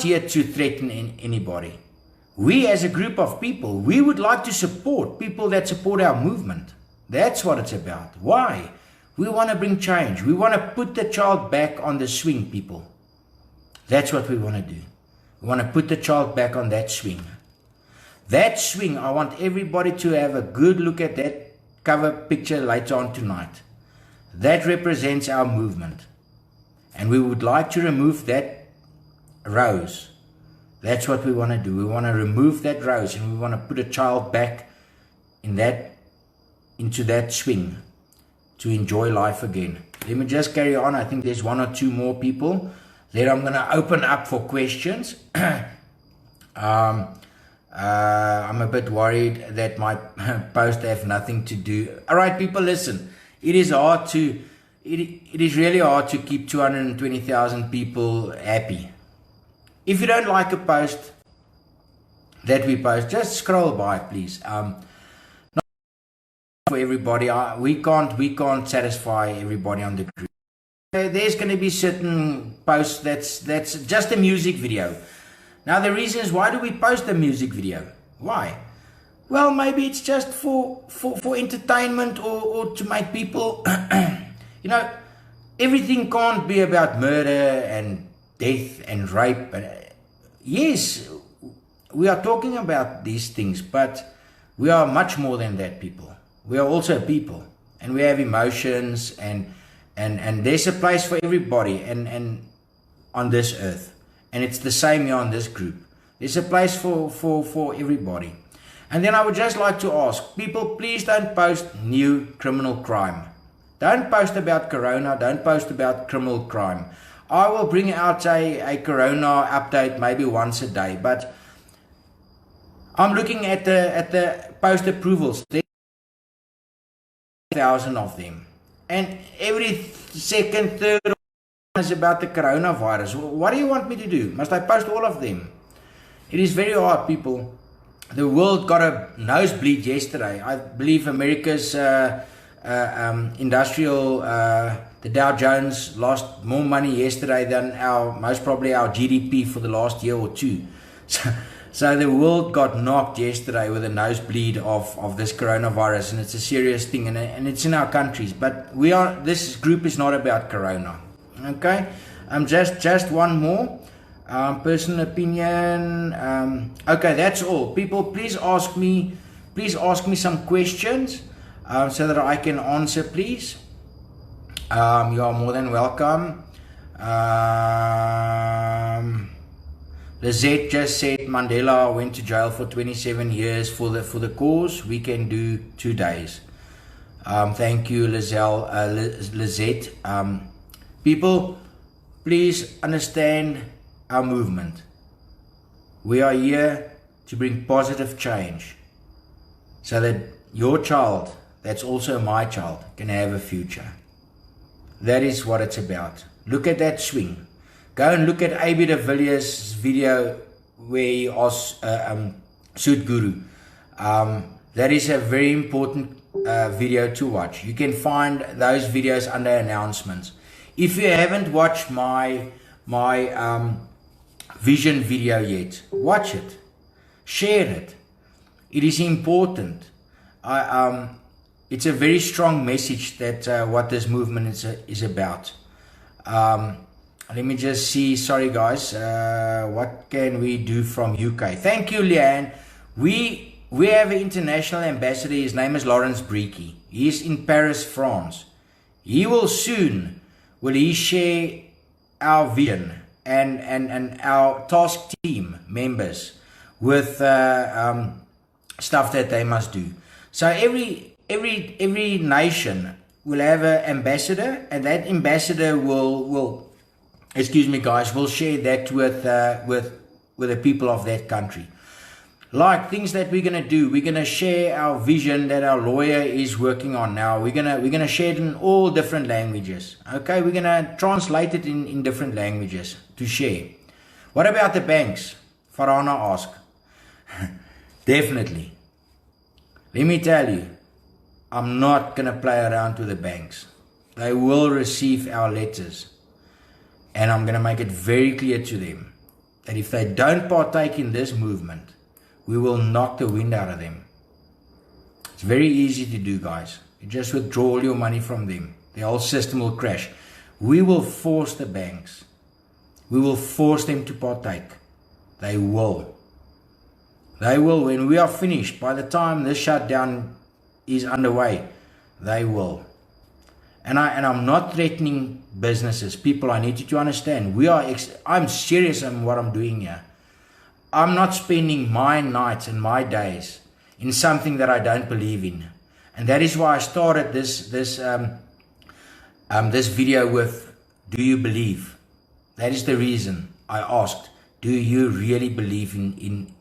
here to threaten anybody. We as a group of people, we would like to support people that support our movement. That's what it's about. Why? We want to bring change. We want to put the child back on the swing, people. That's what we want to do. We want to put the child back on that swing. That swing, I want everybody to have a good look at that cover picture later on tonight. That represents our movement. And we would like to remove that rose. That's what we want to do. We want to remove that rose and we want to put a child back into that swing to enjoy life again. Let me just carry on. I think there's one or two more people. Then I'm going to open up for questions. I'm a bit worried that my posts have nothing to do. All right, people, listen. It is hard to, it is really hard to keep 220,000 people happy. If you don't like a post that we post, just scroll by, please. Not for everybody. We can't satisfy everybody on the group. There's going to be certain posts that's just a music video. Now the reason is, why do we post a music video? Why? Well, maybe it's just for entertainment or to make people, everything can't be about murder and death and rape. Yes, we are talking about these things, but we are much more than that, people. We are also people, and we have emotions, and there's a place for everybody and on this earth. And it's the same here on this group. There's a place for everybody. And then I would just like to ask people, please don't post new criminal crime. Don't post about Corona. Don't post about criminal crime. I will bring out a Corona update maybe once a day. But I'm looking at the post approvals. There's 1,000 of them. And every second, third is about the coronavirus. What do you want me to do? Must I post all of them? It is very hard, people. The world got a nosebleed yesterday. I believe America's industrial, the Dow Jones lost more money yesterday than most probably our GDP for the last year or two. So the world got knocked yesterday with a nosebleed of this coronavirus, and it's a serious thing, and it's in our countries. But this group is not about Corona. Okay, just one more personal opinion. Okay, that's all. People, please ask me some questions so that I can answer, please. You are more than welcome. Lizette just said Mandela went to jail for 27 years for the cause. We can do 2 days. Thank you, Lizette. People, please understand our movement. We are here to bring positive change so that your child, that's also my child, can have a future. That is what it's about. Look at that swing. Go and look at A.B. de Villiers' video where he asked Suit Guru. That is a very important video to watch. You can find those videos under announcements. If you haven't watched my vision video yet, watch it, share it. It is important. It's a very strong message that what this movement is about. Let me just see. Sorry guys, what can we do from UK? Thank you, Leanne. We have an international ambassador. His name is Lawrence Breaky. He is in Paris, France. He will soon share our vision and our task team members with stuff that they must do. So every nation will have an ambassador, and that ambassador will share that with the people of that country. Like things that we're gonna do, we're gonna share our vision that our lawyer is working on now. We're gonna share it in all different languages. Okay, we're gonna translate it in different languages to share. What about the banks? Farana asked. Definitely. Let me tell you, I'm not gonna play around with the banks. They will receive our letters, and I'm gonna make it very clear to them that if they don't partake in this movement, we will knock the wind out of them. It's very easy to do, guys. You just withdraw all your money from them. The whole system will crash. We will force the banks. We will force them to partake. They will. They will. When we are finished, by the time this shutdown is underway, they will. And I'm not threatening businesses. People, I need you to understand. I'm serious in what I'm doing here. I'm not spending my nights and my days in something that I don't believe in. And that is why I started this video with, do you believe? That is the reason I asked, do you really believe in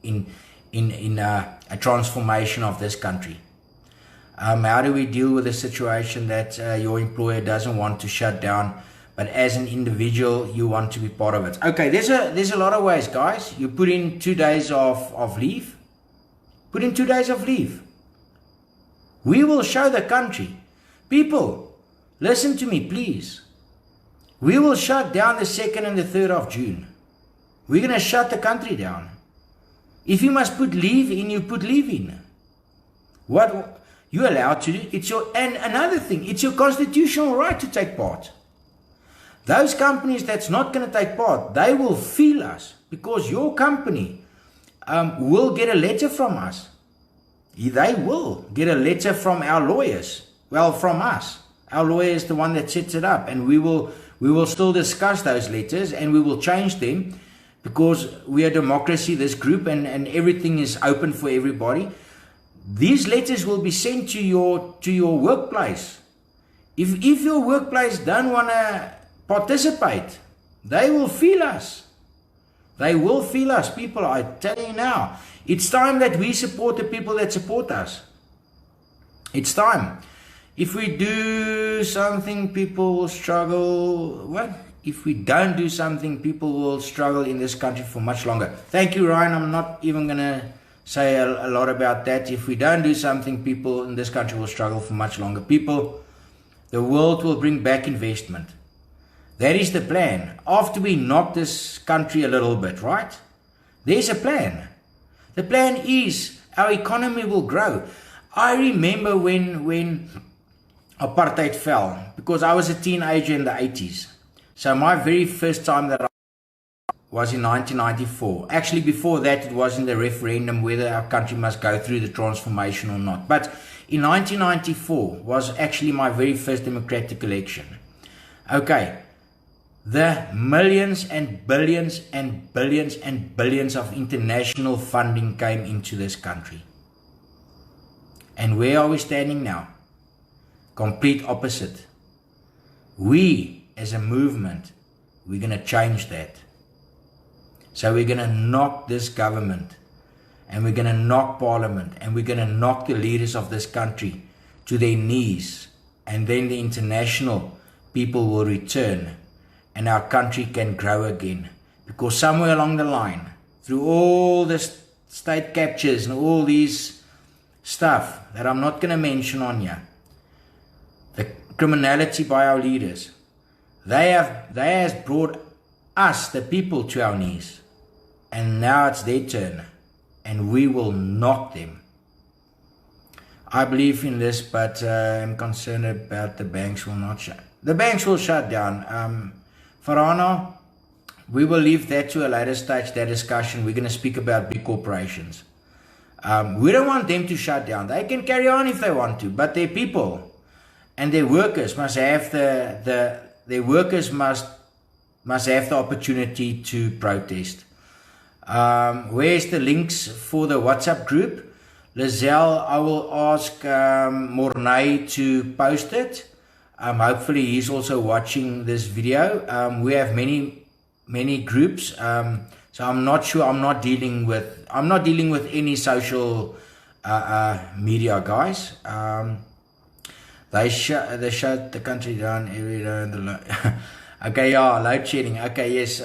a transformation of this country? How do we deal with a situation that your employer doesn't want to shut down, but as an individual, you want to be part of it? Okay, there's a lot of ways, guys. You put in 2 days of leave. Put in 2 days of leave. We will show the country. People, listen to me, please. We will shut down the 2nd and the 3rd of June. We're going to shut the country down. If you must put leave in, you put leave in. What you're allowed to do, and another thing, it's your constitutional right to take part. Those companies that's not going to take part, they will feel us, because your company will get a letter from us. They will get a letter from our lawyers. Well, from us. Our lawyer is the one that sets it up, and we will still discuss those letters, and we will change them, because we are democracy, this group, and everything is open for everybody. These letters will be sent to your workplace. If your workplace don't want to participate, they will feel us. They will feel us, people. I tell you now, it's time that we support the people that support us. It's time. If we do something, people will struggle. What? If we don't do something, people will struggle in this country for much longer. Thank you, Ryan. I'm not even going to say a lot about that. If we don't do something, people in this country will struggle for much longer. People, the world will bring back investment. That is the plan. After we knock this country a little bit, right? There's a plan. The plan is our economy will grow. I remember when apartheid fell, because I was a teenager in the 80s. So my very first time that I was in 1994. Actually, before that, it was in the referendum whether our country must go through the transformation or not. But in 1994 was actually my very first democratic election. Okay, the millions and billions and billions and billions of international funding came into this country. And where are we standing now? Complete opposite. We, as a movement, we're going to change that. So we're going to knock this government, and we're going to knock parliament, and we're going to knock the leaders of this country to their knees. And then the international people will return, and our country can grow again. Because somewhere along the line, through all this state captures and all these stuff that I'm not going to mention on here, the criminality by our leaders, they has brought us, the people, to our knees. And now it's their turn, and we will knock them. I believe in this, but I'm concerned about the banks will not shut. The banks will shut down. Farana, we will leave that to a later stage, that discussion. We're going to speak about big corporations. We don't want them to shut down. They can carry on if they want to, but their people and their workers must have their workers must have the opportunity to protest. Where's the links for the WhatsApp group? Lizelle, I will ask Mornay to post it. Hopefully he's also watching this video. We have many groups. So I'm not sure. I'm not dealing with any social media, guys. They shut the country down every day. Okay, yeah, load shedding. Okay, yes.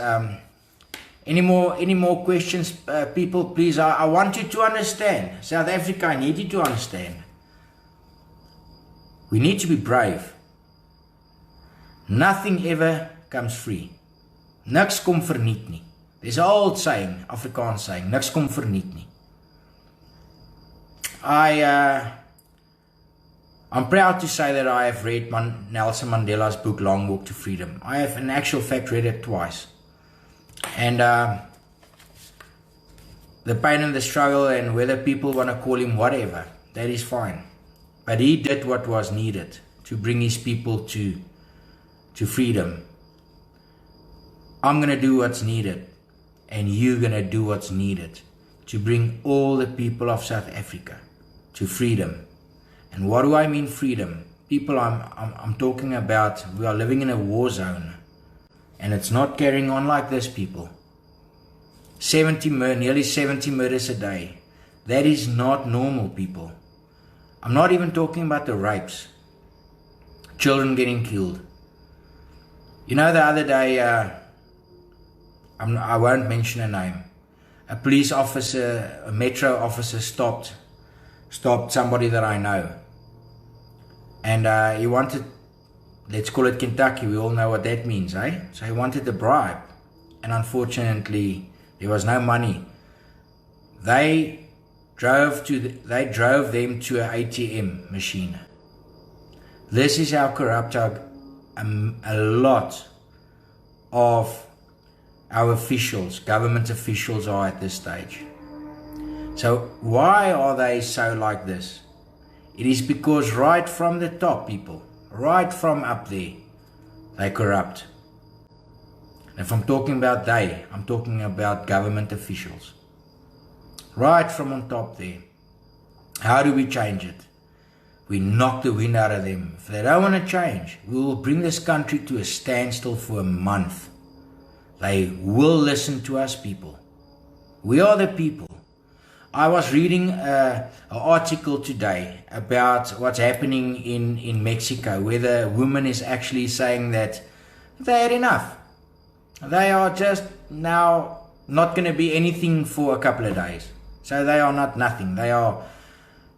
Any more questions, people? Please, I want you to understand. South Africa, I need you to understand. We need to be brave. Nothing ever comes free. Niks kom verniet nie. There's an old saying, Afrikaans saying, niks kom verniet nie. I'm proud to say that I have read Nelson Mandela's book, Long Walk to Freedom. I have in actual fact read it twice. And the pain and the struggle, and whether people want to call him whatever, that is fine. But he did what was needed to bring his people to freedom. I'm going to do what's needed, and you're going to do what's needed to bring all the people of South Africa to freedom. And what do I mean freedom? People, I'm talking about, we are living in a war zone, and it's not carrying on like this, people. Nearly 70 murders a day. That is not normal, people. I'm not even talking about the rapes. Children getting killed. You know, the other day, I won't mention a name. A police officer, a metro officer stopped somebody that I know. And he wanted, let's call it Kentucky, we all know what that means, eh? So he wanted the bribe. And unfortunately, there was no money. They drove them to an ATM machine. This is how corrupt a lot of our officials, government officials, are at this stage. So why are they so like this? It is because right from the top, people, right from up there, they corrupt. And if I'm talking about they, I'm talking about government officials. Right from on top there. How do we change it? We knock the wind out of them. If they don't want to change, we will bring this country to a standstill for a month. They will listen to us, people. We are the people. I was reading an article today about what's happening in Mexico, where the woman is actually saying that they had enough. They are just now not going to be anything for a couple of days. So they are not nothing. They are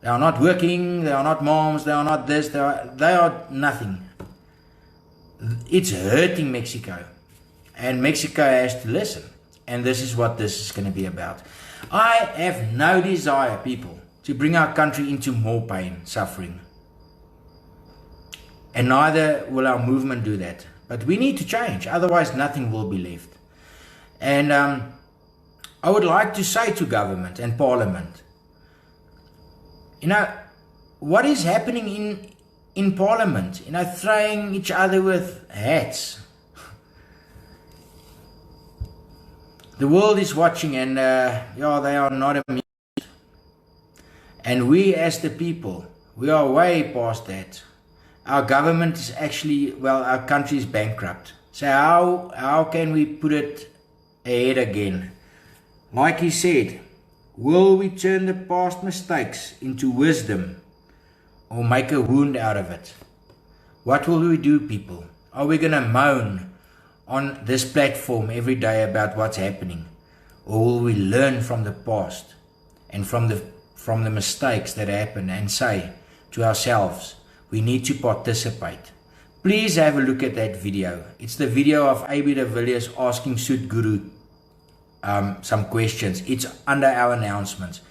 not working. They are not moms. They are not this. They are nothing. It's hurting Mexico. And Mexico has to listen. And this is what this is going to be about. I have no desire, people, to bring our country into more pain, suffering. And neither will our movement do that. But we need to change, otherwise nothing will be left. And I would like to say to government and parliament, you know, what is happening in parliament? You know, throwing each other with hats. The world is watching, and they are not amused. And we as the people, we are way past that. Our government is actually, well, our country is bankrupt. So how can we put it ahead again? Like he said, will we turn the past mistakes into wisdom or make a wound out of it? What will we do, people? Are we going to moan on this platform every day about what's happening? Or will we learn from the past and from the mistakes that happened and say to ourselves, we need to participate? Please have a look at that video. It's the video of AB de Villiers asking Soet Guru some questions. It's under our announcements.